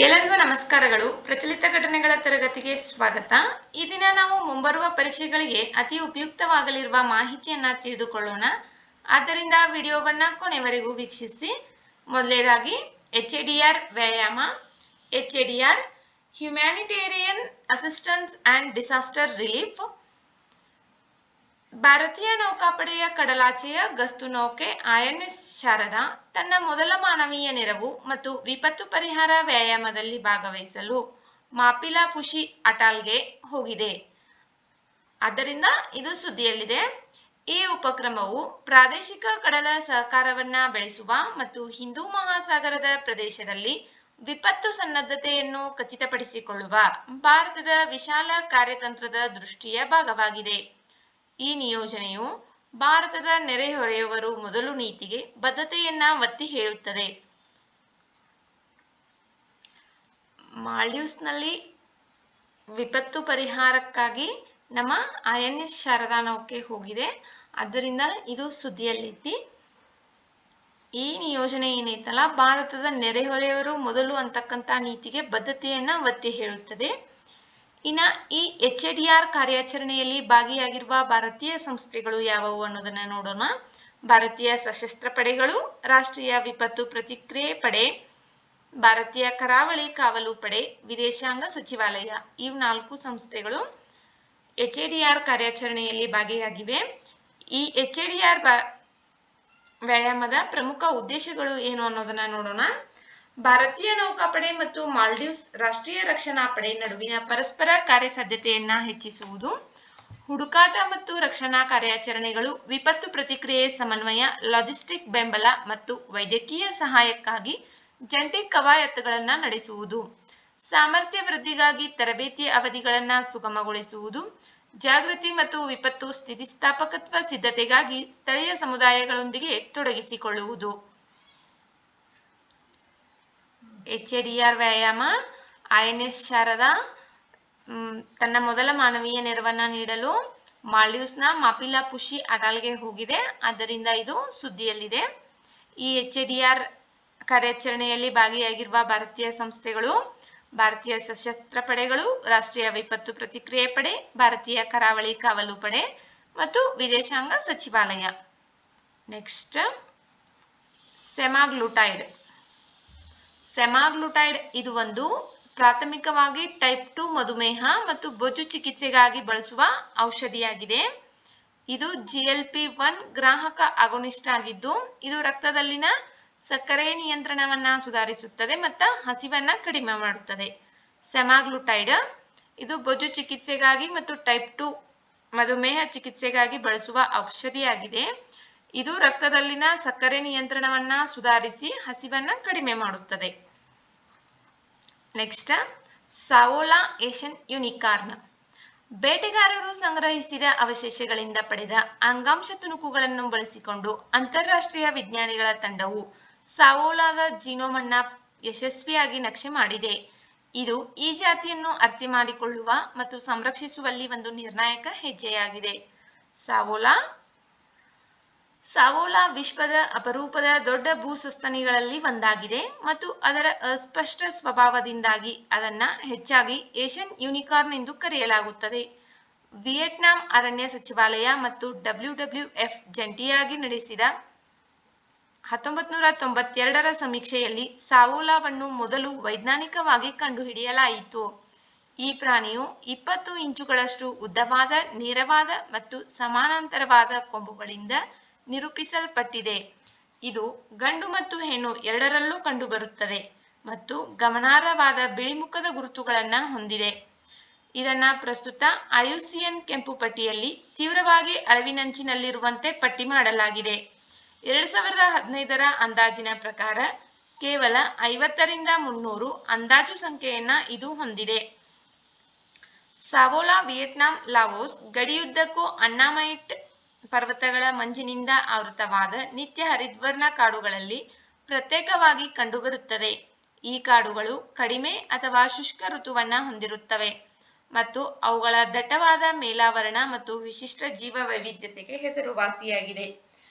ಎಲ್ಲರಿಗೂ ನಮಸ್ಕಾರಗಳು. ಪ್ರಚಲಿತ ಘಟನೆಗಳ ತರಗತಿಗೆ ಸ್ವಾಗತ. ಈ ದಿನ ನಾವು ಮುಂಬರುವ ಪರೀಕ್ಷೆಗಳಿಗೆ ಅತಿ ಉಪಯುಕ್ತವಾಗಲಿರುವ ಮಾಹಿತಿಯನ್ನ ತಿಳಿದುಕೊಳ್ಳೋಣ. ಆದ್ದರಿಂದ ವಿಡಿಯೋವನ್ನ ಕೊನೆವರೆಗೂ ವೀಕ್ಷಿಸಿ. ಮೊದಲನೇದಾಗಿ HADR ವ್ಯಾಯಾಮ. HADR humanitarian assistance and disaster relief. ಭಾರತೀಯ ನೌಕಾಪಡೆಯ ಕಡಲಾಚೆಯ ಗಸ್ತು ನೌಕೆ INS ಶಾರದಾ ತನ್ನ ಮೊದಲ ಮಾನವೀಯ ನೆರವು ಮತ್ತು ವಿಪತ್ತು ಪರಿಹಾರ ವ್ಯಾಯಾಮದಲ್ಲಿ ಭಾಗವಹಿಸಲು ಮಾಪಿಲಾಪುಷಿ ಅಟಾಲ್ಗೆ ಹೋಗಿದೆ. ಆದ್ದರಿಂದ ಇದು ಸುದ್ದಿಯಲ್ಲಿದೆ. ಈ ಉಪಕ್ರಮವು ಪ್ರಾದೇಶಿಕ ಕಡಲ ಸಹಕಾರವನ್ನ ಬೆಳೆಸುವ ಮತ್ತು ಹಿಂದೂ ಮಹಾಸಾಗರದ ಪ್ರದೇಶದಲ್ಲಿ ವಿಪತ್ತು ಸನ್ನದ್ಧತೆಯನ್ನು ಖಚಿತಪಡಿಸಿಕೊಳ್ಳುವ ಭಾರತದ ವಿಶಾಲ ಕಾರ್ಯತಂತ್ರದ ದೃಷ್ಟಿಯ ಭಾಗವಾಗಿದೆ. ಈ ನಿಯೋಜನೆಯು ಭಾರತದ ನೆರೆಹೊರೆಯವರು ಮೊದಲು ನೀತಿಗೆ ಬದ್ಧತೆಯನ್ನ ಒತ್ತಿ ಹೇಳುತ್ತದೆ. ಮಾಲ್ಡೀವ್ಸ್ನಲ್ಲಿ ವಿಪತ್ತು ಪರಿಹಾರಕ್ಕಾಗಿ ನಮ್ಮ INS ಶಾರದಾ ನೌಕೆ ಹೋಗಿದೆ. ಆದ್ದರಿಂದ ಇದು ಸುದ್ದಿಯಲ್ಲಿತ್ತು. ಈ ನಿಯೋಜನೆ ಏನೈತಲ್ಲ, ಭಾರತದ ನೆರೆಹೊರೆಯವರು ಮೊದಲು ಅಂತಕ್ಕಂಥ ನೀತಿಗೆ ಬದ್ಧತೆಯನ್ನ ಒತ್ತಿ ಹೇಳುತ್ತದೆ. ಇನ್ನ ಈ HADR ಕಾರ್ಯಾಚರಣೆಯಲ್ಲಿ ಭಾಗಿಯಾಗಿರುವ ಭಾರತೀಯ ಸಂಸ್ಥೆಗಳು ಯಾವುವು ಅನ್ನೋದನ್ನ ನೋಡೋಣ. ಭಾರತೀಯ ಸಶಸ್ತ್ರ ಪಡೆಗಳು, ರಾಷ್ಟ್ರೀಯ ವಿಪತ್ತು ಪ್ರತಿಕ್ರಿಯೆ ಪಡೆ, ಭಾರತೀಯ ಕರಾವಳಿ ಕಾವಲು ಪಡೆ, ವಿದೇಶಾಂಗ ಸಚಿವಾಲಯ, ಇವು 4 ಸಂಸ್ಥೆಗಳು HADR ಕಾರ್ಯಾಚರಣೆಯಲ್ಲಿ ಭಾಗಿಯಾಗಿವೆ. ಈ HADR ವ್ಯಾಯಾಮದ ಪ್ರಮುಖ ಉದ್ದೇಶಗಳು ಏನು ಅನ್ನೋದನ್ನ ನೋಡೋಣ. ಭಾರತೀಯ ನೌಕಾಪಡೆ ಮತ್ತು ಮಾಲ್ಡೀವ್ಸ್ ರಾಷ್ಟ್ರೀಯ ರಕ್ಷಣಾ ಪಡೆ ನಡುವಿನ ಪರಸ್ಪರ ಕಾರ್ಯಸಾಧ್ಯತೆಯನ್ನ ಹೆಚ್ಚಿಸುವುದು, ಹುಡುಕಾಟ ಮತ್ತು ರಕ್ಷಣಾ ಕಾರ್ಯಾಚರಣೆಗಳು, ವಿಪತ್ತು ಪ್ರತಿಕ್ರಿಯೆ ಸಮನ್ವಯ, ಲಾಜಿಸ್ಟಿಕ್ ಬೆಂಬಲ ಮತ್ತು ವೈದ್ಯಕೀಯ ಸಹಾಯಕ್ಕಾಗಿ ಜಂಟಿ ಕವಾಯತುಗಳನ್ನು ನಡೆಸುವುದು, ಸಾಮರ್ಥ್ಯ ವೃದ್ಧಿಗಾಗಿ ತರಬೇತಿ ಅವಧಿಗಳನ್ನು ಸುಗಮಗೊಳಿಸುವುದು, ಜಾಗೃತಿ ಮತ್ತು ವಿಪತ್ತು ಸ್ಥಿತಿಸ್ಥಾಪಕತ್ವ ಸಿದ್ಧತೆಗಾಗಿ ಸ್ಥಳೀಯ ಸಮುದಾಯಗಳೊಂದಿಗೆ ತೊಡಗಿಸಿಕೊಳ್ಳುವುದು. HADR ವ್ಯಾಯಾಮ. INS ಶಾರದಾ ತನ್ನ ಮೊದಲ ಮಾನವೀಯ ನೆರವನ್ನ ನೀಡಲು ಮಾಲ್ಡೀವ್ಸ್ನ ಮಾಪಿಲಾಪುಷಿ ಅಟಾಲ್ಗೆ ಹೋಗಿದೆ. ಆದ್ದರಿಂದ ಇದು ಸುದ್ದಿಯಲ್ಲಿದೆ. ಈ HADR ಕಾರ್ಯಾಚರಣೆಯಲ್ಲಿ ಭಾಗಿಯಾಗಿರುವ ಭಾರತೀಯ ಸಂಸ್ಥೆಗಳು ಭಾರತೀಯ ಸಶಸ್ತ್ರ ಪಡೆಗಳು, ರಾಷ್ಟ್ರೀಯ ವಿಪತ್ತು ಪ್ರತಿಕ್ರಿಯೆ ಪಡೆ, ಭಾರತೀಯ ಕರಾವಳಿ ಕಾವಲು ಪಡೆ ಮತ್ತು ವಿದೇಶಾಂಗ ಸಚಿವಾಲಯ. ನೆಕ್ಸ್ಟ್, ಸೆಮಾಗ್ಲುಟೈಡ್. ಸೆಮಾಗ್ಲುಟೈಡ್ ಇದು ಒಂದು ಪ್ರಾಥಮಿಕವಾಗಿ ಟೈಪ್ 2 ಮಧುಮೇಹ ಮತ್ತು ಬೊಜ್ಜು ಚಿಕಿತ್ಸೆಗಾಗಿ ಬಳಸುವ ಔಷಧಿಯಾಗಿದೆ. ಇದು GLP-1 ಗ್ರಾಹಕ ಅಗೋನಿಸ್ಟ್ ಆಗಿದ್ದು, ಇದು ರಕ್ತದಲ್ಲಿನ ಸಕ್ಕರೆ ನಿಯಂತ್ರಣವನ್ನ ಸುಧಾರಿಸುತ್ತದೆ ಮತ್ತು ಹಸಿವನ್ನ ಕಡಿಮೆ ಮಾಡುತ್ತದೆ. ಸೆಮಾಗ್ಲುಟೈಡ್ ಇದು ಬೊಜ್ಜು ಚಿಕಿತ್ಸೆಗಾಗಿ ಮತ್ತು ಟೈಪ್ 2 ಮಧುಮೇಹ ಚಿಕಿತ್ಸೆಗಾಗಿ ಬಳಸುವ ಔಷಧಿಯಾಗಿದೆ. ಇದು ರಕ್ತದಲ್ಲಿನ ಸಕ್ಕರೆ ನಿಯಂತ್ರಣವನ್ನ ಸುಧಾರಿಸಿ ಹಸಿವನ್ನ ಕಡಿಮೆ ಮಾಡುತ್ತದೆ. Next, saola Asian unicorn. ಬೇಟೆಗಾರರು ಸಂಗ್ರಹಿಸಿದ ಅವಶೇಷಗಳಿಂದ ಪಡೆದ ಅಂಗಾಂಶ ತುಣುಕುಗಳನ್ನು ಬಳಸಿಕೊಂಡು ಅಂತಾರಾಷ್ಟ್ರೀಯ ವಿಜ್ಞಾನಿಗಳ ತಂಡವು ಸಾವೋಲಾದ ಜೀನೋಮನ್ನ ಯಶಸ್ವಿಯಾಗಿ ನಕ್ಷೆ ಮಾಡಿದೆ. ಇದು ಈ ಜಾತಿಯನ್ನು ಅರ್ಥ ಮಾಡಿಕೊಳ್ಳುವ ಮತ್ತು ಸಂರಕ್ಷಿಸುವಲ್ಲಿ ಒಂದು ನಿರ್ಣಾಯಕ ಹೆಜ್ಜೆಯಾಗಿದೆ. ಸಾವೋಲಾ ವಿಶ್ವದ ಅಪರೂಪದ ದೊಡ್ಡ ಭೂಸಸ್ತನಿಗಳಲ್ಲಿ ಒಂದಾಗಿದೆ ಮತ್ತು ಅದರ ಅಸ್ಪಷ್ಟ ಸ್ವಭಾವದಿಂದಾಗಿ ಅದನ್ನು ಹೆಚ್ಚಾಗಿ ಏಷ್ಯನ್ ಯೂನಿಕಾರ್ನ್ ಎಂದು ಕರೆಯಲಾಗುತ್ತದೆ. ವಿಯೆಟ್ನಾಂ ಅರಣ್ಯ ಸಚಿವಾಲಯ ಮತ್ತು WWF ಜಂಟಿಯಾಗಿ ನಡೆಸಿದ 1992ರ ಸಮೀಕ್ಷೆಯಲ್ಲಿ ಸಾವೋಲಾವನ್ನು ಮೊದಲು ವೈಜ್ಞಾನಿಕವಾಗಿ ಕಂಡುಹಿಡಿಯಲಾಯಿತು. ಈ ಪ್ರಾಣಿಯು 20 ಇಂಚುಗಳಷ್ಟು ಉದ್ದವಾದ, ನೇರವಾದ ಮತ್ತು ಸಮಾನಾಂತರವಾದ ಕೊಂಬುಗಳಿಂದ ನಿರೂಪಿಸಲ್ಪಟ್ಟಿದೆ. ಇದು ಗಂಡು ಮತ್ತು ಹೆಣ್ಣು ಎರಡರಲ್ಲೂ ಕಂಡುಬರುತ್ತದೆ ಮತ್ತು ಗಮನಾರ್ಹವಾದ ಬಿಳಿಮುಖದ ಗುರುತುಗಳನ್ನು ಹೊಂದಿದೆ. ಇದನ್ನು ಪ್ರಸ್ತುತ IUCN ಕೆಂಪು ಪಟ್ಟಿಯಲ್ಲಿ ತೀವ್ರವಾಗಿ ಅಳಿವಿನಂಚಿನಲ್ಲಿರುವಂತೆ ಪಟ್ಟಿ ಮಾಡಲಾಗಿದೆ. 2015ರ ಅಂದಾಜಿನ ಪ್ರಕಾರ ಕೇವಲ 50ರಿಂದ 300 ಅಂದಾಜು ಸಂಖ್ಯೆಯನ್ನ ಇದು ಹೊಂದಿದೆ. ಸಾವೋಲಾ ವಿಯೆಟ್ನಾಂ ಲಾವೋಸ್ ಗಡಿಯುದ್ದಕ್ಕೂ ಅಣ್ಣಾಮೈಟ್ ಪರ್ವತಗಳ ಮಂಜಿನಿಂದ ಆವೃತವಾದ ನಿತ್ಯ ಹರಿದ್ವರ್ಣ ಕಾಡುಗಳಲ್ಲಿ ಪ್ರತ್ಯೇಕವಾಗಿ ಕಂಡುಬರುತ್ತದೆ. ಈ ಕಾಡುಗಳು ಕಡಿಮೆ ಅಥವಾ ಶುಷ್ಕ ಋತುವನ್ನ ಹೊಂದಿರುತ್ತವೆ ಮತ್ತು ಅವುಗಳ ದಟ್ಟವಾದ ಮೇಲಾವರಣ ಮತ್ತು ವಿಶಿಷ್ಟ ಜೀವ ವೈವಿಧ್ಯತೆಗೆ ಹೆಸರುವಾಸಿಯಾಗಿದೆ.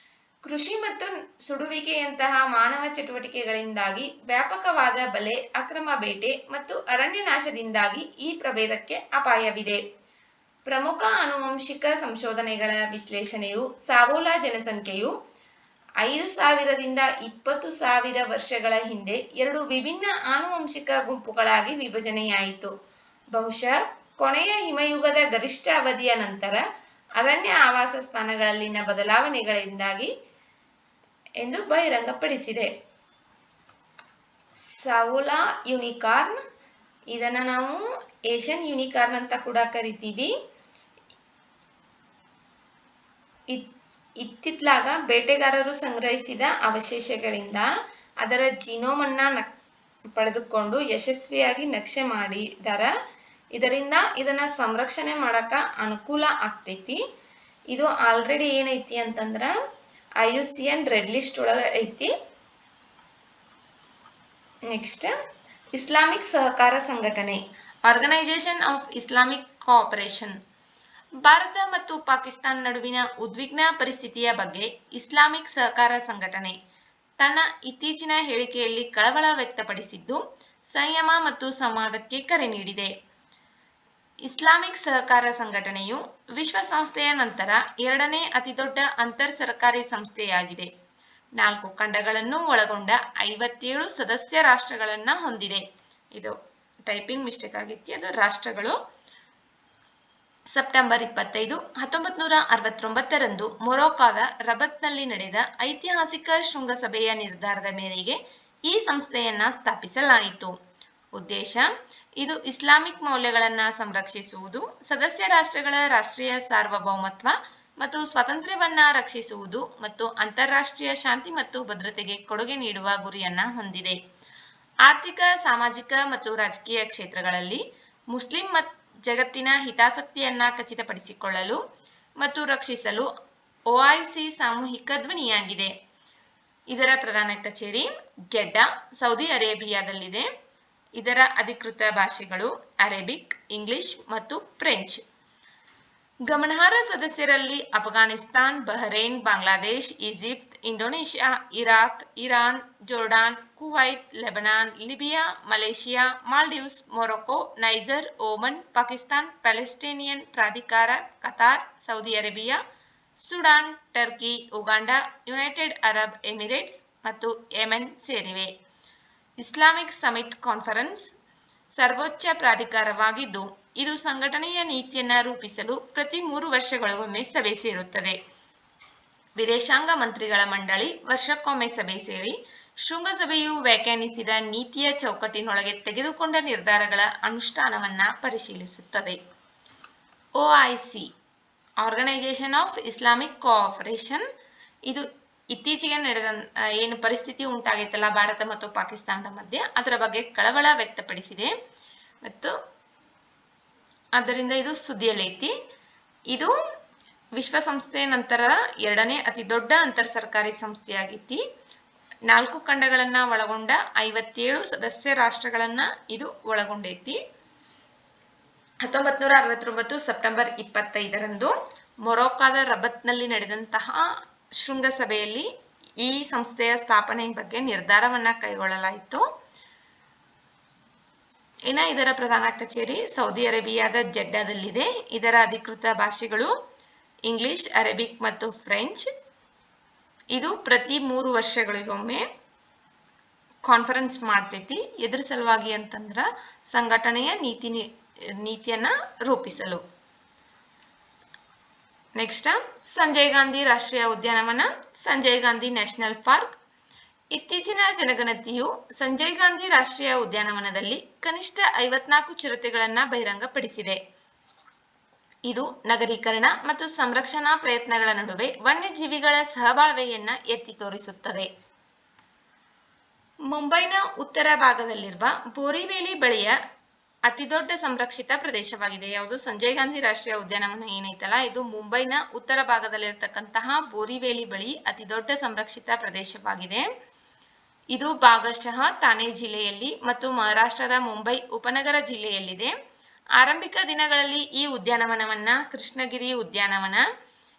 ಕೃಷಿ ಮತ್ತು ಸುಡುವಿಕೆಯಂತಹ ಮಾನವ ಚಟುವಟಿಕೆಗಳಿಂದಾಗಿ ವ್ಯಾಪಕವಾದ ಬಲೆ, ಅಕ್ರಮ ಬೇಟೆ ಮತ್ತು ಅರಣ್ಯ ನಾಶದಿಂದಾಗಿ ಈ ಪ್ರಭೇದಕ್ಕೆ ಅಪಾಯವಿದೆ. ಪ್ರಮುಖ ಆನುವಂಶಿಕ ಸಂಶೋಧನೆಗಳ ವಿಶ್ಲೇಷಣೆಯು ಸಾವೋಲಾ ಜನಸಂಖ್ಯೆಯು 5,000 ರಿಂದ 20,000 ವರ್ಷಗಳ ಹಿಂದೆ 2 ವಿಭಿನ್ನ ಆನುವಂಶಿಕ ಗುಂಪುಗಳಾಗಿ ವಿಭಜನೆಯಾಯಿತು. ಬಹುಶಃ ಕೊನೆಯ ಹಿಮಯುಗದ ಗರಿಷ್ಠ ಅವಧಿಯ ನಂತರ ಅರಣ್ಯ ಆವಾಸ ಸ್ಥಾನಗಳಲ್ಲಿನ ಬದಲಾವಣೆಗಳಿಂದಾಗಿ ಎಂದು ಬಹಿರಂಗಪಡಿಸಿದೆ. ಸಾವೋಲಾ ಯೂನಿಕಾರ್ನ್, ಇದನ್ನು ನಾವು ಏಷ್ಯನ್ ಯೂನಿಕಾರ್ನ್ ಅಂತ ಕೂಡ ಕರಿತೀವಿ. ಇತ್ತಿತ್ಲಾಗ ಬೇಟೆಗಾರರು ಸಂಗ್ರಹಿಸಿದ ಅವಶೇಷಗಳಿಂದ ಅದರ ಜೀನೋಮ್ ಅನ್ನ ಪಡೆದುಕೊಂಡು ಯಶಸ್ವಿಯಾಗಿ ನಕ್ಷೆ ಮಾಡಿದಾರ. ಇದರಿಂದ ಇದನ್ನ ಸಂರಕ್ಷಣೆ ಮಾಡಕ ಅನುಕೂಲ ಆಗ್ತೈತಿ. ಇದು ಆಲ್ರೆಡಿ ಏನೈತಿ ಅಂತಂದ್ರ IUCN ರೆಡ್ ಲಿಸ್ಟ್ ಒಳಗೆ ಐತಿ. ನೆಕ್ಸ್ಟ್, ಇಸ್ಲಾಮಿಕ್ ಸಹಕಾರ ಸಂಘಟನೆ, Organisation of Islamic Cooperation. Bharat ಮತ್ತು ಪಾಕಿಸ್ತಾನ ನಡುವಿನ ಉದ್ವಿಗ್ನ ಪರಿಸ್ಥಿತಿಯ ಬಗ್ಗೆ ಇಸ್ಲಾಮಿಕ್ ಸಹಕಾರ ಸಂಘಟನೆ ತನ್ನ ಇತ್ತೀಚಿನ ಹೇಳಿಕೆಯಲ್ಲಿ ಕಳವಳ ವ್ಯಕ್ತಪಡಿಸಿದ್ದು, ಸಂಯಮ ಮತ್ತು ಸಂವಾದಕ್ಕೆ ಕರೆ ನೀಡಿದೆ. ಇಸ್ಲಾಮಿಕ್ ಸಹಕಾರ ಸಂಘಟನೆಯು ವಿಶ್ವಸಂಸ್ಥೆಯ ನಂತರ 2ನೇ ಅತಿದೊಡ್ಡ ಅಂತರ್ ಸರ್ಕಾರಿ ಸಂಸ್ಥೆಯಾಗಿದೆ. 4 ಖಂಡಗಳನ್ನು ಒಳಗೊಂಡ 57 ಸದಸ್ಯ ರಾಷ್ಟ್ರಗಳನ್ನು ಹೊಂದಿದೆ. ಇದು ಟೈಪಿಂಗ್ ಮಿಸ್ಟೇಕ್ ಆಗಿತ್ತು, ಅದು ರಾಷ್ಟ್ರಗಳು. ಸೆಪ್ಟೆಂಬರ್ 25, 1969ರಂದು ಮೊರೊಕ್ಕೊದ ರಬತ್ನಲ್ಲಿ ನಡೆದ ಐತಿಹಾಸಿಕ ಶೃಂಗಸಭೆಯ ನಿರ್ಧಾರದ ಮೇರೆಗೆ ಈ ಸಂಸ್ಥೆಯನ್ನ ಸ್ಥಾಪಿಸಲಾಯಿತು. ಉದ್ದೇಶ: ಇದು ಇಸ್ಲಾಮಿಕ್ ಮೌಲ್ಯಗಳನ್ನು ಸಂರಕ್ಷಿಸುವುದು, ಸದಸ್ಯ ರಾಷ್ಟ್ರಗಳ ರಾಷ್ಟ್ರೀಯ ಸಾರ್ವಭೌಮತ್ವ ಮತ್ತು ಸ್ವಾತಂತ್ರ್ಯವನ್ನ ರಕ್ಷಿಸುವುದು ಮತ್ತು ಅಂತಾರಾಷ್ಟ್ರೀಯ ಶಾಂತಿ ಮತ್ತು ಭದ್ರತೆಗೆ ಕೊಡುಗೆ ನೀಡುವ ಗುರಿಯನ್ನ ಹೊಂದಿದೆ. ಆರ್ಥಿಕ, ಸಾಮಾಜಿಕ ಮತ್ತು ರಾಜಕೀಯ ಕ್ಷೇತ್ರಗಳಲ್ಲಿ ಮುಸ್ಲಿಂ ಜಗತ್ತಿನ ಹಿತಾಸಕ್ತಿಯನ್ನ ಖಚಿತಪಡಿಸಿಕೊಳ್ಳಲು ಮತ್ತು ರಕ್ಷಿಸಲು OIC ಸಾಮೂಹಿಕ ಧ್ವನಿಯಾಗಿದೆ. ಇದರ ಪ್ರಧಾನ ಕಚೇರಿ ಜೆಡ್ಡಾ, ಸೌದಿ ಅರೇಬಿಯಾದಲ್ಲಿದೆ. ಇದರ ಅಧಿಕೃತ ಭಾಷೆಗಳು ಅರೇಬಿಕ್, ಇಂಗ್ಲಿಷ್ ಮತ್ತು ಫ್ರೆಂಚ್. ಗಮನಾರ್ಹ ಸದಸ್ಯರಲ್ಲಿ Afghanistan, Bahrain, Bangladesh, Egypt, Indonesia, Iraq, Iran, Jordan, Kuwait, Lebanon, Libya, Malaysia, Maldives, Morocco, Niger, Oman, Pakistan, Palestinian ಪ್ರಾಧಿಕಾರ, Qatar, Saudi Arabia, Sudan, Turkey, Uganda, United Arab Emirates ಮತ್ತು ಯೆಮೆನ್ ಸೇರಿವೆ. ಇಸ್ಲಾಮಿಕ್ ಸಮಿಟ್ ಕಾನ್ಫರೆನ್ಸ್ ಸರ್ವೋಚ್ಚ ಪ್ರಾಧಿಕಾರವಾಗಿದ್ದು, ಇದು ಸಂಘಟನೆಯ ನೀತಿಯನ್ನು ರೂಪಿಸಲು ಪ್ರತಿ 3 ವರ್ಷಗಳಿಗೊಮ್ಮೆ ಸಭೆ ಸೇರುತ್ತದೆ. ವಿದೇಶಾಂಗ ಮಂತ್ರಿಗಳ ಮಂಡಳಿ ವರ್ಷಕ್ಕೊಮ್ಮೆ ಸಭೆ ಸೇರಿ ಶೃಂಗಸಭೆಯು ವ್ಯಾಖ್ಯಾನಿಸಿದ ನೀತಿಯ ಚೌಕಟ್ಟಿನೊಳಗೆ ತೆಗೆದುಕೊಂಡ ನಿರ್ಧಾರಗಳ ಅನುಷ್ಠಾನವನ್ನ ಪರಿಶೀಲಿಸುತ್ತದೆ. OIC, Organisation of Islamic Cooperation, ಇದು ಇತ್ತೀಚೆಗೆ ನಡೆದ ಏನು ಪರಿಸ್ಥಿತಿ ಉಂಟಾಗೈತಲ್ಲ ಭಾರತ ಮತ್ತು ಪಾಕಿಸ್ತಾನದ ಮಧ್ಯೆ, ಅದರ ಬಗ್ಗೆ ಕಳವಳ ವ್ಯಕ್ತಪಡಿಸಿದೆ ಮತ್ತು ಆದ್ದರಿಂದ ಇದು ಸುದ್ದಿಯಲ್ಲೈತಿ. ಇದು ವಿಶ್ವಸಂಸ್ಥೆಯ ನಂತರ 2ನೇ ಅತಿ ದೊಡ್ಡ ಅಂತರ್ ಸರ್ಕಾರಿ ಸಂಸ್ಥೆಯಾಗೈತಿ. 4 ಖಂಡಗಳನ್ನ ಒಳಗೊಂಡ 57 ಸದಸ್ಯ ರಾಷ್ಟ್ರಗಳನ್ನ ಇದು ಒಳಗೊಂಡೈತಿ. 1969 ಸೆಪ್ಟೆಂಬರ್ 25ರಂದು ಮೊರೊಕ್ಕೊದ ರಬತ್ನಲ್ಲಿ ನಡೆದಂತಹ ಶೃಂಗಸಭೆಯಲ್ಲಿ ಈ ಸಂಸ್ಥೆಯ ಸ್ಥಾಪನೆ ಬಗ್ಗೆ ನಿರ್ಧಾರವನ್ನ ಕೈಗೊಳ್ಳಲಾಯಿತು. ಇದರ ಪ್ರಧಾನ ಕಚೇರಿ ಸೌದಿ ಅರೇಬಿಯಾದ ಜೆಡ್ಡಾದಲ್ಲಿದೆ. ಇದರ ಅಧಿಕೃತ ಭಾಷೆಗಳು ಇಂಗ್ಲಿಷ್, ಅರೇಬಿಕ್ ಮತ್ತು ಫ್ರೆಂಚ್. ಇದು ಪ್ರತಿ 3 ವರ್ಷಗಳಿಗೊಮ್ಮೆ ಕಾನ್ಫರೆನ್ಸ್ ಮಾಡ್ತೈತಿ. ಎದ್ರ ಸಲುವಾಗಿ ಅಂತಂದ್ರ ಸಂಘಟನೆಯ ನೀತಿಯನ್ನ ರೂಪಿಸಲು. ನೆಕ್ಸ್ಟ್, ಸಂಜಯ್ ಗಾಂಧಿ ರಾಷ್ಟ್ರೀಯ ಉದ್ಯಾನವನ, ಸಂಜಯ್ ಗಾಂಧಿ ನ್ಯಾಷನಲ್ ಪಾರ್ಕ್. ಇತ್ತೀಚಿನ ಜನಗಣತಿಯು ಸಂಜಯ್ ಗಾಂಧಿ ರಾಷ್ಟ್ರೀಯ ಉದ್ಯಾನವನದಲ್ಲಿ ಕನಿಷ್ಠ 54 ಚಿರತೆಗಳನ್ನು ಬಹಿರಂಗಪಡಿಸಿದೆ. ಇದು ನಗರೀಕರಣ ಮತ್ತು ಸಂರಕ್ಷಣಾ ಪ್ರಯತ್ನಗಳ ನಡುವೆ ವನ್ಯಜೀವಿಗಳ ಸಹಬಾಳ್ವೆಯನ್ನ ಎತ್ತಿ ತೋರಿಸುತ್ತದೆ. ಮುಂಬೈನ ಉತ್ತರ ಭಾಗದಲ್ಲಿರುವ ಬೋರಿವೇಲಿ ಬಳಿಯ ಅತಿದೊಡ್ಡ ಸಂರಕ್ಷಿತ ಪ್ರದೇಶವಾಗಿದೆ. ಯಾವುದು? ಸಂಜಯ್ ಗಾಂಧಿ ರಾಷ್ಟ್ರೀಯ ಉದ್ಯಾನವನ ಏನೈತಲ್ಲ, ಇದು ಮುಂಬೈನ ಉತ್ತರ ಭಾಗದಲ್ಲಿರ್ತಕ್ಕಂತಹ ಬೋರಿವೇಲಿ ಬಳಿ ಅತಿದೊಡ್ಡ ಸಂರಕ್ಷಿತ ಪ್ರದೇಶವಾಗಿದೆ. ಇದು ಭಾಗಶಃ ಥಾಣೆ ಜಿಲ್ಲೆಯಲ್ಲಿ ಮತ್ತು ಮಹಾರಾಷ್ಟ್ರದ ಮುಂಬೈ ಉಪನಗರ ಜಿಲ್ಲೆಯಲ್ಲಿದೆ. ಆರಂಭಿಕ ದಿನಗಳಲ್ಲಿ ಈ ಉದ್ಯಾನವನವನ್ನ ಕೃಷ್ಣಗಿರಿ ಉದ್ಯಾನವನ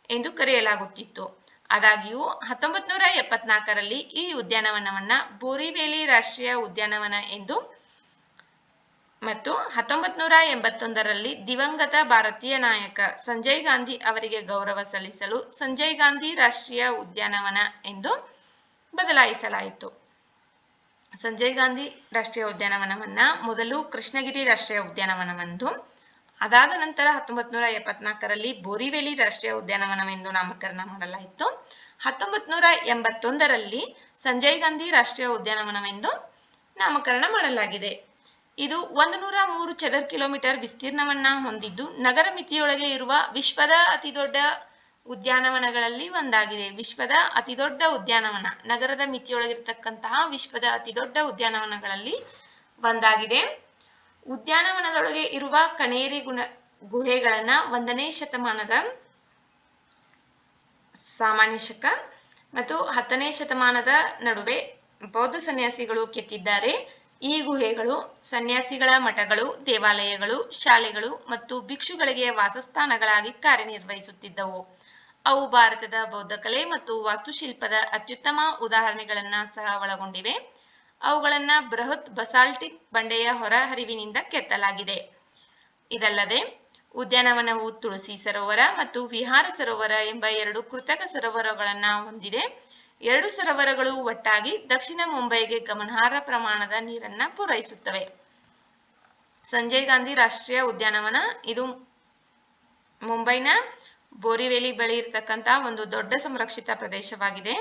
ಎಂದು ಕರೆಯಲಾಗುತ್ತಿತ್ತು. ಆದಾಗ್ಯೂ 1974ರಲ್ಲಿ ಈ ಉದ್ಯಾನವನವನ್ನ ಬೋರಿವೇಲಿ ರಾಷ್ಟ್ರೀಯ ಉದ್ಯಾನವನ ಎಂದು ಮತ್ತು 1981ರಲ್ಲಿ ದಿವಂಗತ ಭಾರತೀಯ ನಾಯಕ ಸಂಜಯ್ ಗಾಂಧಿ ಅವರಿಗೆ ಗೌರವ ಸಲ್ಲಿಸಲು ಸಂಜಯ್ ಗಾಂಧಿ ರಾಷ್ಟ್ರೀಯ ಉದ್ಯಾನವನ ಎಂದು ಬದಲಾಯಿಸಲಾಯಿತು. ಸಂಜಯ್ ಗಾಂಧಿ ರಾಷ್ಟ್ರೀಯ ಉದ್ಯಾನವನವನ್ನ ಮೊದಲು ಕೃಷ್ಣಗಿರಿ ರಾಷ್ಟ್ರೀಯ ಉದ್ಯಾನವನವೆಂದು, ಅದಾದ ನಂತರ 1974ರಲ್ಲಿ ಬೋರಿವೇಲಿ ರಾಷ್ಟ್ರೀಯ ಉದ್ಯಾನವನವೆಂದು ನಾಮಕರಣ ಮಾಡಲಾಯಿತು. 1981ರಲ್ಲಿ ಸಂಜಯ್ ಗಾಂಧಿ ರಾಷ್ಟ್ರೀಯ ಉದ್ಯಾನವನವೆಂದು ನಾಮಕರಣ ಮಾಡಲಾಗಿದೆ. ಇದು 103 ಚದರ ಕಿಲೋಮೀಟರ್ ವಿಸ್ತೀರ್ಣವನ್ನ ಹೊಂದಿದ್ದು ನಗರ ಮಿತಿಯೊಳಗೆ ಇರುವ ವಿಶ್ವದ ಅತಿದೊಡ್ಡ ಉದ್ಯಾನವನಗಳಲ್ಲಿ ಒಂದಾಗಿದೆ. ವಿಶ್ವದ ಅತಿದೊಡ್ಡ ಉದ್ಯಾನವನ, ನಗರದ ಮಿತಿಯೊಳಗಿರ್ತಕ್ಕಂತಹ ವಿಶ್ವದ ಅತಿದೊಡ್ಡ ಉದ್ಯಾನವನಗಳಲ್ಲಿ ಒಂದಾಗಿದೆ. ಉದ್ಯಾನವನದೊಳಗೆ ಇರುವ ಕಣೇರಿ ಗುಹೆಗಳನ್ನ 1ನೇ ಶತಮಾನದ ಸಾಮಾನ್ಯ ಶಕ ಮತ್ತು 10ನೇ ಶತಮಾನದ ನಡುವೆ ಬೌದ್ಧ ಸನ್ಯಾಸಿಗಳು ಕೆತ್ತಿದ್ದಾರೆ. ಈ ಗುಹೆಗಳು ಸನ್ಯಾಸಿಗಳ ಮಠಗಳು, ದೇವಾಲಯಗಳು, ಶಾಲೆಗಳು ಮತ್ತು ಭಿಕ್ಷುಗಳಿಗೆ ವಾಸಸ್ಥಾನಗಳಾಗಿ ಕಾರ್ಯನಿರ್ವಹಿಸುತ್ತಿದ್ದವು. ಅವು ಭಾರತದ ಬೌದ್ಧ ಕಲೆ ಮತ್ತು ವಾಸ್ತುಶಿಲ್ಪದ ಅತ್ಯುತ್ತಮ ಉದಾಹರಣೆಗಳನ್ನ ಸಹ ಒಳಗೊಂಡಿವೆ. ಅವುಗಳನ್ನ ಬೃಹತ್ ಬಸಾಲ್ಟಿಕ್ ಬಂಡೆಯ ಹೊರಹರಿವಿನಿಂದ ಕೆತ್ತಲಾಗಿದೆ. ಇದಲ್ಲದೆ ಉದ್ಯಾನವನವು ತುಳಸಿ ಸರೋವರ ಮತ್ತು ವಿಹಾರ ಸರೋವರ ಎಂಬ 2 ಕೃತಕ ಸರೋವರಗಳನ್ನ ಹೊಂದಿದೆ. 2 ಸರೋವರಗಳು ಒಟ್ಟಾಗಿ ದಕ್ಷಿಣ ಮುಂಬೈಗೆ ಗಮನಾರ್ಹ ಪ್ರಮಾಣದ ನೀರನ್ನ ಪೂರೈಸುತ್ತವೆ. ಸಂಜಯ್ ಗಾಂಧಿ ರಾಷ್ಟ್ರೀಯ ಉದ್ಯಾನವನ ಇದು ಮುಂಬೈನ ಬೋರಿವೇಲಿ ಬಳಿ ಇರತಕ್ಕಂತಹ ಒಂದು ದೊಡ್ಡ ಸಂರಕ್ಷಿತ ಪ್ರದೇಶವಾಗಿದೆ.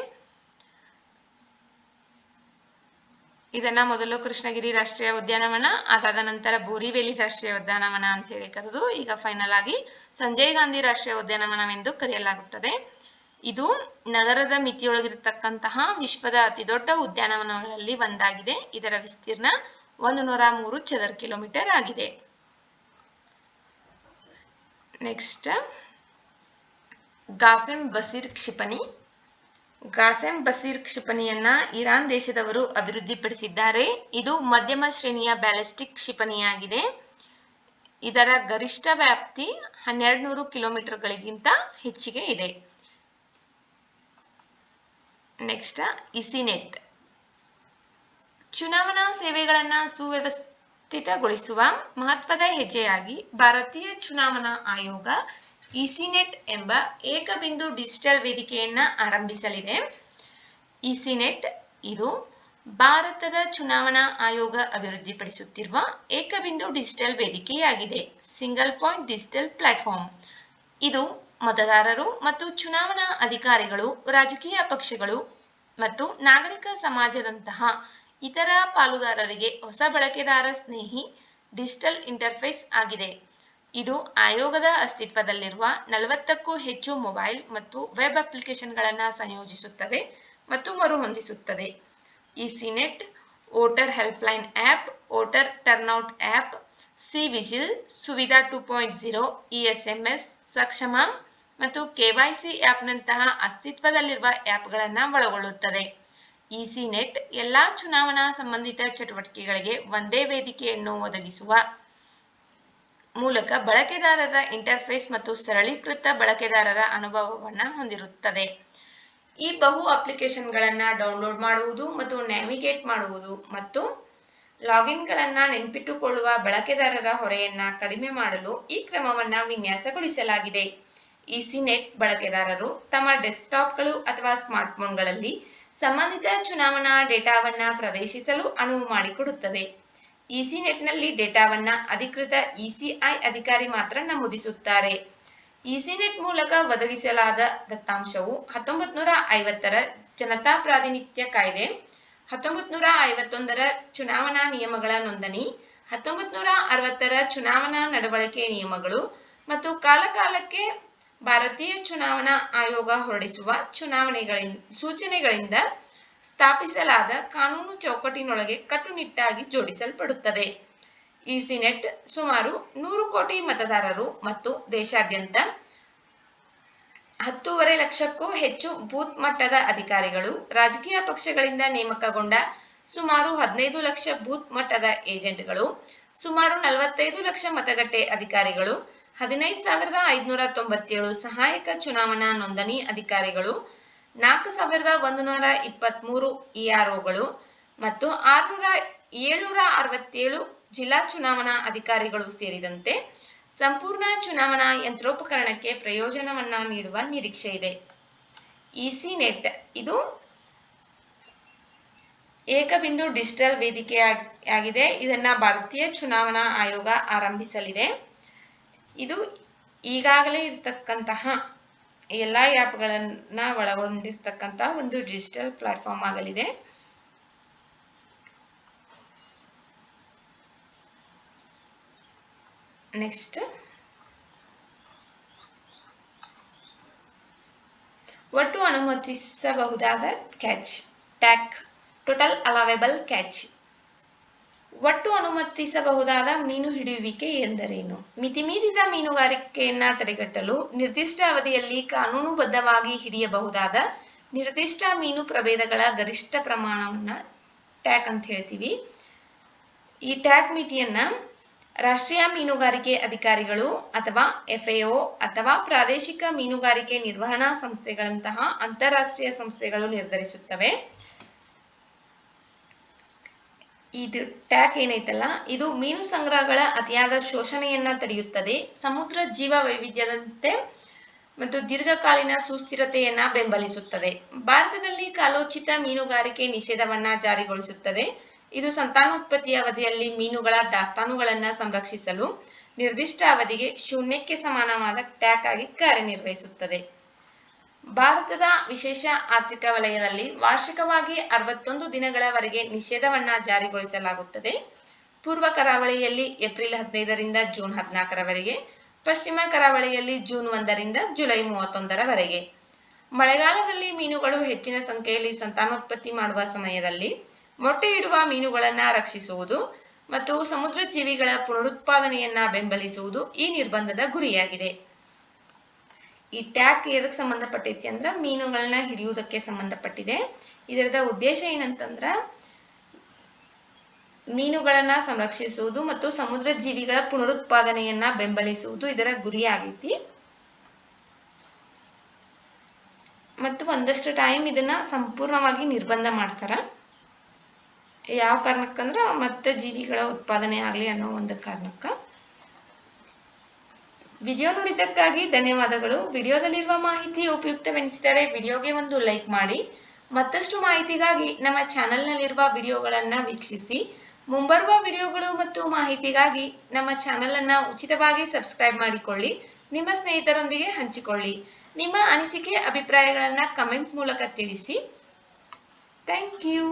ಇದನ್ನ ಮೊದಲು ಕೃಷ್ಣಗಿರಿ ರಾಷ್ಟ್ರೀಯ ಉದ್ಯಾನವನ, ಅದಾದ ನಂತರ ಬೋರಿವೇಲಿ ರಾಷ್ಟ್ರೀಯ ಉದ್ಯಾನವನ ಅಂತ ಹೇಳಿ ಕರೆದು ಈಗ ಫೈನಲ್ ಆಗಿ ಸಂಜಯ್ ಗಾಂಧಿ ರಾಷ್ಟ್ರೀಯ ಉದ್ಯಾನವನವೆಂದು ಕರೆಯಲಾಗುತ್ತದೆ. ಇದು ನಗರದ ಮಿತಿಯೊಳಗಿರತಕ್ಕಂತಹ ವಿಶ್ವದ ಅತಿದೊಡ್ಡ ಉದ್ಯಾನವನಗಳಲ್ಲಿ ಒಂದಾಗಿದೆ. ಇದರ ವಿಸ್ತೀರ್ಣ 103 ಚದರ ಕಿಲೋಮೀಟರ್ ಆಗಿದೆ. ನೆಕ್ಸ್ಟ್ ಗಾಸೆಂ ಬಸೀರ್ ಕ್ಷಿಪಣಿ. ಗಾಸೆಂ ಬಸೀರ್ ಕ್ಷಿಪಣಿಯನ್ನ ಇರಾನ್ ದೇಶದವರು ಅಭಿವೃದ್ಧಿಪಡಿಸಿದ್ದಾರೆ. ಇದು ಮಧ್ಯಮ ಶ್ರೇಣಿಯ ಬ್ಯಾಲಿಸ್ಟಿಕ್ ಕ್ಷಿಪಣಿಯಾಗಿದೆ. ಇದರ ಗರಿಷ್ಠ ವ್ಯಾಪ್ತಿ 1200 ಕಿಲೋಮೀಟರ್ಗಳಿಗಿಂತ ಹೆಚ್ಚಿಗೆ ಇದೆ. ನೆಕ್ಸ್ಟ್ ಇಸಿನೆಟ್. ಚುನಾವಣಾ ಸೇವೆಗಳನ್ನ ಸುವ್ಯವಸ್ಥಿತಗೊಳಿಸುವ ಮಹತ್ವದ ಹೆಜ್ಜೆಯಾಗಿ ಭಾರತೀಯ ಚುನಾವಣಾ ಆಯೋಗ ಇಸಿನೆಟ್ ಎಂಬ ಏಕಬಿಂದು ಡಿಜಿಟಲ್ ವೇದಿಕೆಯನ್ನ ಆರಂಭಿಸಲಿದೆ. ಇಸಿನೆಟ್ ಇದು ಭಾರತದ ಚುನಾವಣಾ ಆಯೋಗ ಅಭಿವೃದ್ಧಿಪಡಿಸುತ್ತಿರುವ ಏಕಬಿಂದು ಡಿಜಿಟಲ್ ವೇದಿಕೆಯಾಗಿದೆ. Single point digital platform. ಇದು ಮತದಾರರು ಮತ್ತು ಚುನಾವಣಾ ಅಧಿಕಾರಿಗಳು, ರಾಜಕೀಯ ಪಕ್ಷಗಳು ಮತ್ತು ನಾಗರಿಕ ಸಮಾಜದಂತಹ ಇತರ ಪಾಲುದಾರರಿಗೆ ಹೊಸ ಬಳಕೆದಾರ ಸ್ನೇಹಿ ಡಿಜಿಟಲ್ ಇಂಟರ್ಫೇಸ್ ಆಗಿದೆ. ಇದು ಆಯೋಗದ ಅಸ್ತಿತ್ವದಲ್ಲಿರುವ 40ಕ್ಕೂ ಹೆಚ್ಚು ಮೊಬೈಲ್ ಮತ್ತು ವೆಬ್ ಅಪ್ಲಿಕೇಶನ್ಗಳನ್ನು ಸಂಯೋಜಿಸುತ್ತದೆ ಮತ್ತು ಮರುಹೊಂದಿಸುತ್ತದೆ. ECINet voter helpline app, voter turnout app, cVIGIL, Suvidha 2.0, ESMS Saksham ಮತ್ತು ಕೆವೈಸಿ ಆ್ಯಪ್ನಂತಹ ಅಸ್ತಿತ್ವದಲ್ಲಿರುವ ಆ್ಯಪ್ಗಳನ್ನು ಒಳಗೊಳ್ಳುತ್ತದೆ. ಇಸಿನೆಟ್ ಎಲ್ಲಾ ಚುನಾವಣಾ ಸಂಬಂಧಿತ ಚಟುವಟಿಕೆಗಳಿಗೆ ಒಂದೇ ವೇದಿಕೆಯನ್ನು ಒದಗಿಸುವ ಮೂಲಕ ಬಳಕೆದಾರರ ಇಂಟರ್ಫೇಸ್ ಮತ್ತು ಸರಳೀಕೃತ ಬಳಕೆದಾರರ ಅನುಭವವನ್ನು ಹೊಂದಿರುತ್ತದೆ. ಈ ಬಹು ಅಪ್ಲಿಕೇಶನ್ಗಳನ್ನು ಡೌನ್ಲೋಡ್ ಮಾಡುವುದು ಮತ್ತು ನ್ಯಾವಿಗೇಟ್ ಮಾಡುವುದು ಮತ್ತು ಲಾಗಿನ್ಗಳನ್ನು ನೆನಪಿಟ್ಟುಕೊಳ್ಳುವ ಬಳಕೆದಾರರ ಹೊರೆಯನ್ನ ಕಡಿಮೆ ಮಾಡಲು ಈ ಕ್ರಮವನ್ನು ವಿನ್ಯಾಸಗೊಳಿಸಲಾಗಿದೆ. ಇಸಿನೆಟ್ ಬಳಕೆದಾರರು ತಮ್ಮ ಡೆಸ್ಕ್ಟಾಪ್ಗಳು ಅಥವಾ ಸ್ಮಾರ್ಟ್ಫೋನ್ಗಳಲ್ಲಿ ಸಂಬಂಧಿತ ಚುನಾವಣಾ ಡೇಟಾವನ್ನು ಪ್ರವೇಶಿಸಲು ಅನುವು ಮಾಡಿಕೊಡುತ್ತದೆ. ಇಸಿನೆಟ್ನಲ್ಲಿ ಡೇಟಾವನ್ನ ಅಧಿಕೃತ ಇಸಿಐ ಅಧಿಕಾರಿ ಮಾತ್ರ ನಮೂದಿಸುತ್ತಾರೆ. ಇಸಿನೆಟ್ ಮೂಲಕ ಒದಗಿಸಲಾದ ದತ್ತಾಂಶವು 1950ರ ಜನತಾ ಪ್ರಾತಿನಿಧ್ಯ ಕಾಯ್ದೆ, 1951ರ ಚುನಾವಣಾ ನಿಯಮಗಳ ನೋಂದಣಿ, 1960ರ ಚುನಾವಣಾ ನಡವಳಿಕೆ ನಿಯಮಗಳು ಮತ್ತು ಕಾಲಕಾಲಕ್ಕೆ ಭಾರತೀಯ ಚುನಾವಣಾ ಆಯೋಗ ಹೊರಡಿಸುವ ಸೂಚನೆಗಳಿಂದ ಸ್ಥಾಪಿಸಲಾದ ಕಾನೂನು ಚೌಕಟ್ಟಿನೊಳಗೆ ಕಟ್ಟುನಿಟ್ಟಾಗಿ ಜೋಡಿಸಲ್ಪಡುತ್ತದೆ. ಇಸಿನೆಟ್ ಸುಮಾರು 100 ಕೋಟಿ ಮತದಾರರು ಮತ್ತು ದೇಶಾದ್ಯಂತ 10.5 ಲಕ್ಷಕ್ಕೂ ಹೆಚ್ಚು ಬೂತ್ ಮಟ್ಟದ ಅಧಿಕಾರಿಗಳು, ರಾಜಕೀಯ ಪಕ್ಷಗಳಿಂದ ನೇಮಕಗೊಂಡ ಸುಮಾರು 15 ಲಕ್ಷ ಬೂತ್ ಮಟ್ಟದ ಏಜೆಂಟ್ಗಳು, ಸುಮಾರು 45 ಲಕ್ಷ ಮತಗಟ್ಟೆ ಅಧಿಕಾರಿಗಳು, 15,597 ಸಹಾಯಕ ಚುನಾವಣಾ ನೋಂದಣಿ ಅಧಿಕಾರಿಗಳು 4123 EROಗಳು ಮತ್ತು 767 ಜಿಲ್ಲಾ ಚುನಾವಣಾ ಅಧಿಕಾರಿಗಳು ಸೇರಿದಂತೆ ಸಂಪೂರ್ಣ ಚುನಾವಣಾ ಯಂತ್ರೋಪಕರಣಕ್ಕೆ ಪ್ರಯೋಜನವನ್ನ ನೀಡುವ ನಿರೀಕ್ಷೆ ಇದೆ. ಇಸಿನೆಟ್ ಇದು ಏಕಬಿಂದು ಡಿಜಿಟಲ್ ವೇದಿಕೆಯಾಗಿದೆ. ಇದನ್ನ ಭಾರತೀಯ ಚುನಾವಣಾ ಆಯೋಗ ಆರಂಭಿಸಲಿದೆ. ಇದು ಈಗಾಗಲೇ ಇರತಕ್ಕಂತಹ ಎಲ್ಲ ಆ್ಯಪ್ಗಳನ್ನ ಒಳಗೊಂಡಿರ್ತಕ್ಕಂತಹ ಒಂದು ಡಿಜಿಟಲ್ ಪ್ಲಾಟ್ಫಾರ್ಮ್ ಆಗಲಿದೆ. ನೆಕ್ಸ್ಟ್, ಒಟ್ಟು ಅನುಮತಿಸಬಹುದಾದ ಕ್ಯಾಚ್ ಟ್ಯಾಕ್ ಟೋಟಲ್ ಅಲವೇಬಲ್ ಕ್ಯಾಚ್. ಒಟ್ಟು ಅನುಮತಿಸಬಹುದಾದ ಮೀನು ಹಿಡಿಯುವಿಕೆ ಎಂದರೇನು? ಮಿತಿಮೀರಿದ ಮೀನುಗಾರಿಕೆಯನ್ನ ತಡೆಗಟ್ಟಲು ನಿರ್ದಿಷ್ಟ ಅವಧಿಯಲ್ಲಿ ಕಾನೂನುಬದ್ಧವಾಗಿ ಹಿಡಿಯಬಹುದಾದ ನಿರ್ದಿಷ್ಟ ಮೀನು ಪ್ರಭೇದಗಳ ಗರಿಷ್ಠ ಪ್ರಮಾಣವನ್ನ ಟ್ಯಾಕ್ ಅಂತ ಹೇಳ್ತೀವಿ. ಈ ಟ್ಯಾಕ್ ಮಿತಿಯನ್ನ ರಾಷ್ಟ್ರೀಯ ಮೀನುಗಾರಿಕೆ ಅಧಿಕಾರಿಗಳು ಅಥವಾ FAO ಅಥವಾ ಪ್ರಾದೇಶಿಕ ಮೀನುಗಾರಿಕೆ ನಿರ್ವಹಣಾ ಸಂಸ್ಥೆಗಳಂತಹ ಅಂತಾರಾಷ್ಟ್ರೀಯ ಸಂಸ್ಥೆಗಳು ನಿರ್ಧರಿಸುತ್ತವೆ. ಇದು ಟ್ಯಾಕ್ ಏನೈತಲ್ಲ, ಇದು ಮೀನು ಸಂಗ್ರಹಗಳ ಅತಿಯಾದ ಶೋಷಣೆಯನ್ನ ತಡೆಯುತ್ತದೆ, ಸಮುದ್ರ ಜೀವ ವೈವಿಧ್ಯದಂತೆ ಮತ್ತು ದೀರ್ಘಕಾಲೀನ ಸುಸ್ಥಿರತೆಯನ್ನ ಬೆಂಬಲಿಸುತ್ತದೆ. ಭಾರತದಲ್ಲಿ ಕಾಲೋಚಿತ ಮೀನುಗಾರಿಕೆ ನಿಷೇಧವನ್ನ ಜಾರಿಗೊಳಿಸುತ್ತದೆ. ಇದು ಸಂತಾನೋತ್ಪತ್ತಿಯ ಅವಧಿಯಲ್ಲಿ ಮೀನುಗಳ ದಾಸ್ತಾನುಗಳನ್ನ ಸಂರಕ್ಷಿಸಲು ನಿರ್ದಿಷ್ಟ ಅವಧಿಗೆ ಶೂನ್ಯಕ್ಕೆ ಸಮಾನವಾದ ಟ್ಯಾಕ್ ಆಗಿ ಕಾರ್ಯನಿರ್ವಹಿಸುತ್ತದೆ. ಭಾರತದ ವಿಶೇಷ ಆರ್ಥಿಕ ವಲಯದಲ್ಲಿ ವಾರ್ಷಿಕವಾಗಿ 61 ದಿನಗಳವರೆಗೆ ನಿಷೇಧವನ್ನ ಜಾರಿಗೊಳಿಸಲಾಗುತ್ತದೆ. ಪೂರ್ವ ಕರಾವಳಿಯಲ್ಲಿ ಏಪ್ರಿಲ್ 15ರಿಂದ ಜೂನ್ 14ರವರೆಗೆ, ಪಶ್ಚಿಮ ಕರಾವಳಿಯಲ್ಲಿ ಜೂನ್ 1ರಿಂದ ಜುಲೈ 31ರವರೆಗೆ. ಮಳೆಗಾಲದಲ್ಲಿ ಮೀನುಗಳು ಹೆಚ್ಚಿನ ಸಂಖ್ಯೆಯಲ್ಲಿ ಸಂತಾನೋತ್ಪತ್ತಿ ಮಾಡುವ ಸಮಯದಲ್ಲಿ ಮೊಟ್ಟೆ ಇಡುವ ಮೀನುಗಳನ್ನ ರಕ್ಷಿಸುವುದು ಮತ್ತು ಸಮುದ್ರ ಜೀವಿಗಳ ಪುನರುತ್ಪಾದನೆಯನ್ನ ಬೆಂಬಲಿಸುವುದು ಈ ನಿರ್ಬಂಧದ ಗುರಿಯಾಗಿದೆ. ಈ ಟ್ಯಾಕ್ ಎದಕ್ಕೆ ಸಂಬಂಧಪಟ್ಟೈತಿ ಅಂದ್ರ ಮೀನುಗಳನ್ನ ಹಿಡಿಯುವುದಕ್ಕೆ ಸಂಬಂಧಪಟ್ಟಿದೆ. ಇದರದ ಉದ್ದೇಶ ಏನಂತಂದ್ರ ಮೀನುಗಳನ್ನ ಸಂರಕ್ಷಿಸುವುದು ಮತ್ತು ಸಮುದ್ರ ಜೀವಿಗಳ ಪುನರುತ್ಪಾದನೆಯನ್ನ ಬೆಂಬಲಿಸುವುದು ಇದರ ಗುರಿಯಾಗೈತಿ. ಮತ್ತು ಒಂದಷ್ಟು ಟೈಮ್ ಇದನ್ನ ಸಂಪೂರ್ಣವಾಗಿ ನಿರ್ಬಂಧ ಮಾಡ್ತಾರ. ಯಾವ ಕಾರಣಕ್ಕಂದ್ರ ಮತ್ತೆ ಜೀವಿಗಳ ಉತ್ಪಾದನೆ ಆಗ್ಲಿ ಅನ್ನೋ ಒಂದು ಕಾರಣಕ್ಕ. ವಿಡಿಯೋ ನೋಡಿದ್ದಕ್ಕಾಗಿ ಧನ್ಯವಾದಗಳು. ವಿಡಿಯೋದಲ್ಲಿರುವ ಮಾಹಿತಿ ಉಪಯುಕ್ತವೆನಿಸಿದರೆ ವಿಡಿಯೋಗೆ ಒಂದು ಲೈಕ್ ಮಾಡಿ. ಮತ್ತಷ್ಟು ಮಾಹಿತಿಗಾಗಿ ನಮ್ಮ ಚಾನೆಲ್ನಲ್ಲಿರುವ ವಿಡಿಯೋಗಳನ್ನ ವೀಕ್ಷಿಸಿ. ಮುಂಬರುವ ವಿಡಿಯೋಗಳು ಮತ್ತು ಮಾಹಿತಿಗಾಗಿ ನಮ್ಮ ಚಾನೆಲ್ ಅನ್ನ ಉಚಿತವಾಗಿ ಸಬ್ಸ್ಕ್ರೈಬ್ ಮಾಡಿಕೊಳ್ಳಿ. ನಿಮ್ಮ ಸ್ನೇಹಿತರೊಂದಿಗೆ ಹಂಚಿಕೊಳ್ಳಿ. ನಿಮ್ಮ ಅನಿಸಿಕೆ ಅಭಿಪ್ರಾಯಗಳನ್ನ ಕಮೆಂಟ್ ಮೂಲಕ ತಿಳಿಸಿ. Thank you.